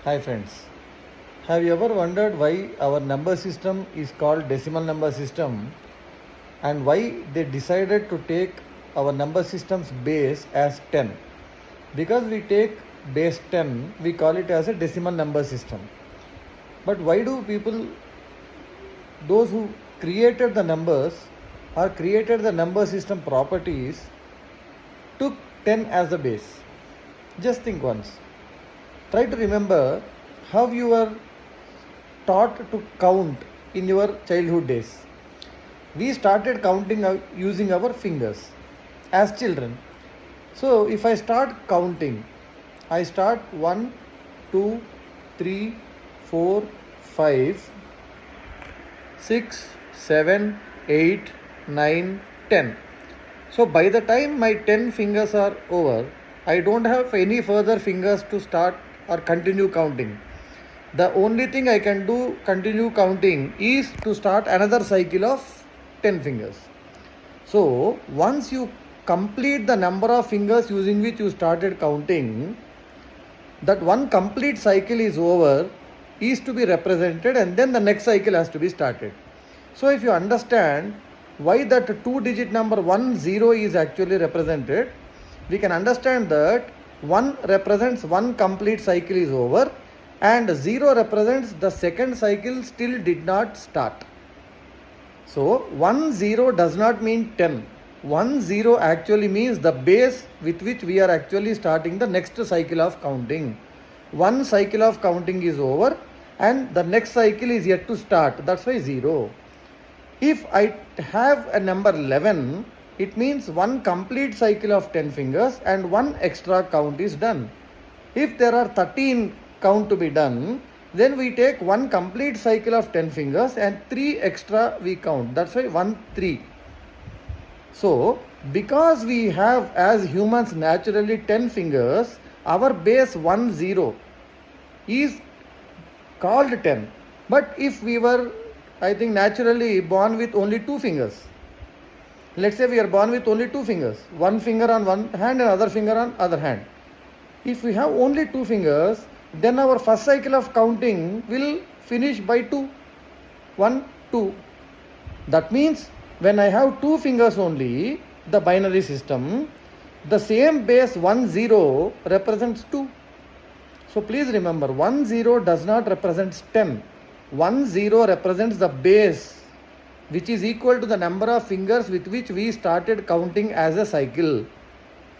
Hi friends, have you ever wondered why our number system is called decimal number system and why they decided to take our number system's base as 10? Because we take base 10, we call it as a decimal number system. But why do people, those who created the numbers or created the number system properties, took 10 as the base? Just think once. Try to remember how you were taught to count in your childhood days. We started counting using our fingers as children. So if I start counting, I start 1, 2, 3, 4, 5, 6, 7, 8, 9, 10. So by the time my 10 fingers are over, I don't have any further fingers to start or continue counting. The only thing I can do continue counting is to start another cycle of 10 fingers. So once you complete the number of fingers using which you started counting, that one complete cycle is over, is to be represented, and then the next cycle has to be started. So if you understand why that 2-digit number 10 is actually represented, we can understand that 1 represents one complete cycle is over and 0 represents the second cycle still did not start. So 10 does not mean 10. 10 actually means the base with which we are actually starting the next cycle of counting. One cycle of counting is over and the next cycle is yet to start. That's why 0. If I have a number 11, it means one complete cycle of 10 fingers and one extra count is done. If there are 13 count to be done, then we take one complete cycle of 10 fingers and 3 extra we count. That's why 1, 3. So, because we have as humans naturally 10 fingers, our base 10 is called 10. But if we were, I think, naturally born with only 2 fingers, let's say we are born with only 2 fingers, one finger on one hand and other finger on other hand. If we have only 2 fingers, then our first cycle of counting will finish by 2. 1, 2. That means when I have 2 fingers only, the binary system, the same base 10 represents 2. So please remember, 10 does not represent 10. 10 represents the base, which is equal to the number of fingers with which we started counting as a cycle.